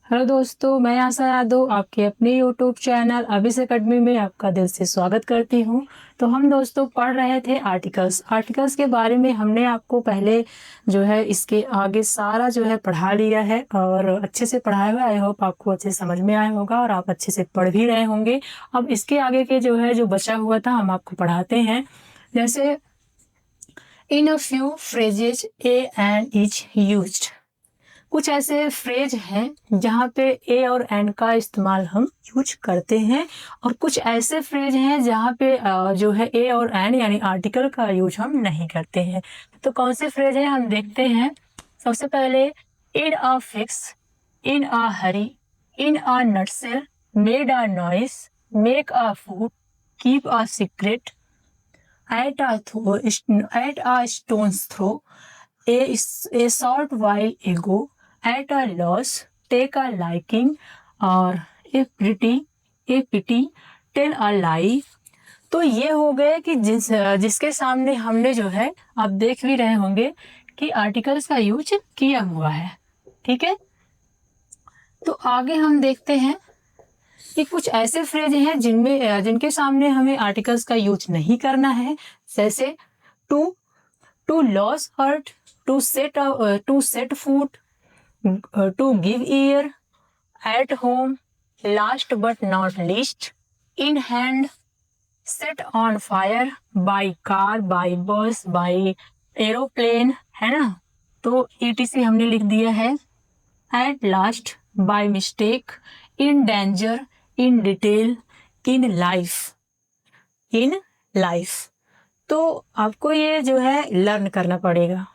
Hello दोस्तों, मैं आशा यादव आपके अपने यूट्यूब चैनल अभिस अकेडमी में आपका दिल से स्वागत करती हूं। तो हम दोस्तों पढ़ रहे थे आर्टिकल्स के बारे में। हमने आपको पहले जो है इसके आगे सारा जो है पढ़ा लिया है और अच्छे से पढ़ाया हुआ। आई होप आपको अच्छे से समझ में आया होगा और आप अच्छे से पढ़ भी रहे होंगे। अब इसके आगे के जो है जो बचा हुआ था हम आपको पढ़ाते हैं। जैसे in a few phrases a and is used. कुछ ऐसे फ्रेज हैं जहाँ पे ए और एन का इस्तेमाल हम यूज करते हैं और कुछ ऐसे फ्रेज हैं जहाँ पे जो है ए और एन यानी आर्टिकल का यूज हम नहीं करते हैं। तो कौन से फ्रेज हैं हम देखते हैं। सबसे पहले in a fix, in a hurry, in a nutshell, made a noise, make a food, keep a secret, at a stone's throw, a short while ago, at a loss, take a liking, और a pity, tell a lie। तो ये हो गए कि जिसके सामने हमने जो है आप देख भी रहे होंगे कि आर्टिकल्स का यूज किया हुआ है। ठीक है, तो आगे हम देखते हैं कि कुछ ऐसे फ्रेज हैं जिनके सामने हमें आर्टिकल्स का यूज नहीं करना है। जैसे to, to loss heart, to set food, to give ear, at home, last but not least, in hand, set on fire, by car, by bus, by aeroplane, है ना। तो ईटीसी हमने लिख दिया है। At last, by mistake, in danger, in detail, in life. तो आपको ये जो है लर्न करना पड़ेगा।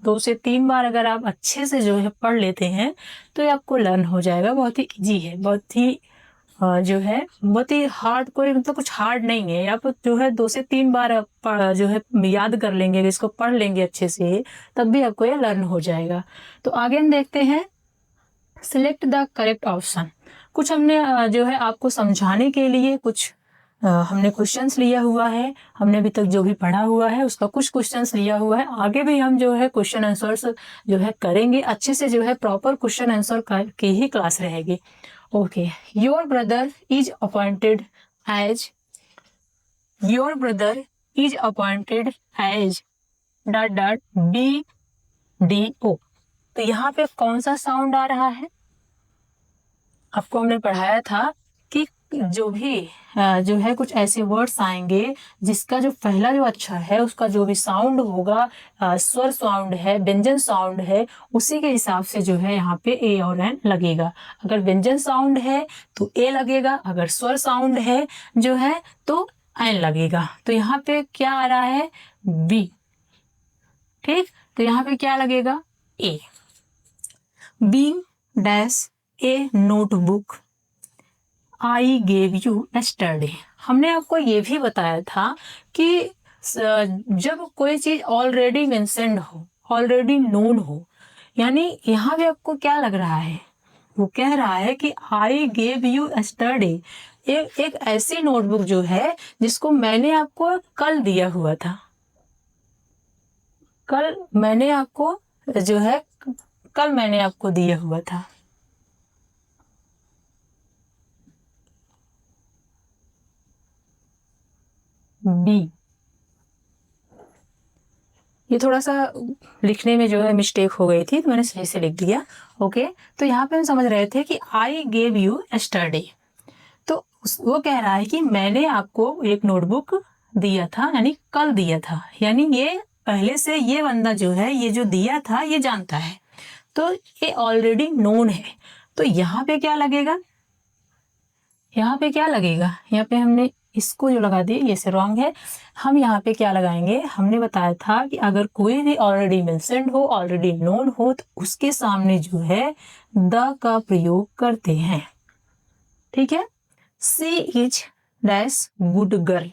2 से 3 बार अगर आप अच्छे से जो है पढ़ लेते हैं तो ये आपको लर्न हो जाएगा। बहुत ही इजी है, बहुत ही जो है बहुत ही हार्ड, कोई मतलब कुछ हार्ड नहीं है। आप जो है 2 से 3 बार आप जो है याद कर लेंगे, इसको पढ़ लेंगे अच्छे से, तब भी आपको ये लर्न हो जाएगा। तो आगे हम देखते हैं सिलेक्ट द करेक्ट ऑप्शन। कुछ हमने जो है आपको समझाने के लिए कुछ हमने क्वेश्चंस लिया हुआ है। हमने अभी तक जो भी पढ़ा हुआ है उसका कुछ क्वेश्चंस लिया हुआ है। आगे भी हम जो है क्वेश्चन आंसर्स जो है करेंगे अच्छे से, जो है प्रॉपर क्वेश्चन आंसर की ही क्लास रहेगी। Okay, your brother is appointed as, your brother is appointed as dot dot BDO। तो यहाँ पे कौन सा साउंड आ रहा है? आपको हमने पढ़ाया था कि जो भी जो है कुछ ऐसे वर्ड्स आएंगे जिसका जो पहला जो अक्षर है उसका जो भी साउंड होगा, स्वर साउंड है, व्यंजन साउंड है, उसी के हिसाब से जो है यहाँ पे ए और एन लगेगा। अगर व्यंजन साउंड है तो ए लगेगा, अगर स्वर साउंड है जो है तो एन लगेगा। तो यहाँ पे क्या आ रहा है? बी। ठीक, तो यहाँ पे क्या लगेगा? A. Being dash a notebook I gave you yesterday. हमने आपको ये भी बताया था कि जब कोई चीज ऑलरेडी मेंशन्ड हो, ऑलरेडी नोन हो, यानी यहाँ पे आपको क्या लग रहा है? वो कह रहा है कि आई गेव यू यस्टरडे, एक ऐसी नोटबुक जो है जिसको मैंने आपको कल दिया हुआ था। कल मैंने आपको जो है कल मैंने आपको दिया हुआ था। बी। ये थोड़ा सा लिखने में जो है मिस्टेक हो गई थी तो मैंने सही से लिख दिया। ओके, तो यहाँ पे हम समझ रहे थे कि आई गेव यू यस्टरडे, तो वो कह रहा है कि मैंने आपको एक नोटबुक दिया था, यानी कल दिया था। यानी ये पहले से ये बंदा जो है ये जो दिया था ये जानता है, तो ये ऑलरेडी नोन है। तो यहाँ पे क्या लगेगा? यहाँ पे क्या लगेगा? यहाँ पे हमने इसको जो लगा दिए ये से रॉन्ग है। हम यहाँ पे क्या लगाएंगे? हमने बताया था कि अगर कोई भी ऑलरेडी मेंशन्ड हो, ऑलरेडी नोन हो, तो उसके सामने जो है द का प्रयोग करते हैं। ठीक है, she is dash good girl,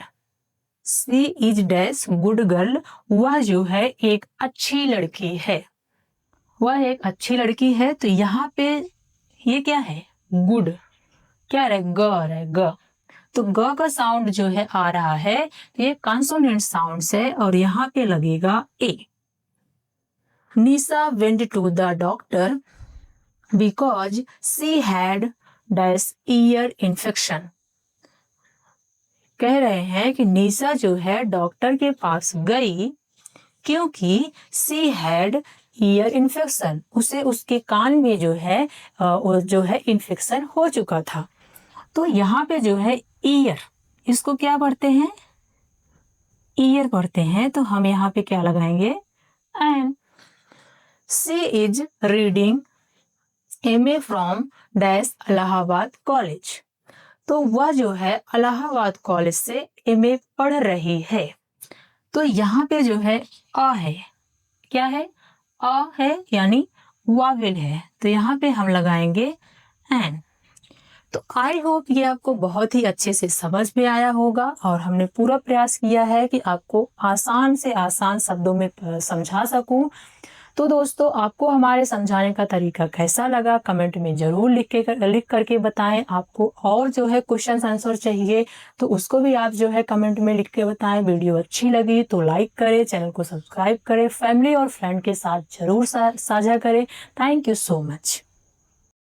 she is dash good girl, वह जो है एक अच्छी लड़की है, वह एक अच्छी लड़की है। तो यहाँ पे ये क्या है? गुड। क्या रहे? ग रहे, ग। तो ग का साउंड जो है आ रहा है, तो ये कॉन्सोनेंट साउंड है और यहाँ पे लगेगा a. Nisha went to the doctor because she had dash ear infection। कह रहे हैं कि निशा जो है डॉक्टर के पास गई क्योंकि सी हैड ईयर इन्फेक्शन, उसे उसके कान में जो है इन्फेक्शन हो चुका था। तो यहाँ पे जो है ईयर, इसको क्या पढ़ते हैं? ईयर पढ़ते हैं, तो हम यहाँ पे क्या लगाएंगे? And she is reading MA from dash Allahabad college. तो वह जो है इलाहाबाद कॉलेज से MA पढ़ रही है। तो यहाँ पे जो है अ है, क्या है? अ है यानी वावेल है, तो यहाँ पे हम लगाएंगे एन। तो आई होप ये आपको बहुत ही अच्छे से समझ में आया होगा और हमने पूरा प्रयास किया है कि आपको आसान से आसान शब्दों में समझा सकूं। तो दोस्तों, आपको हमारे समझाने का तरीका कैसा लगा कमेंट में जरूर लिख करके बताएं। आपको और जो है क्वेश्चन आंसर चाहिए तो उसको भी आप जो है कमेंट में लिख के बताएं। वीडियो अच्छी लगी तो लाइक करें, चैनल को सब्सक्राइब करें, फैमिली और फ्रेंड के साथ जरूर साझा करें। Thank you so much.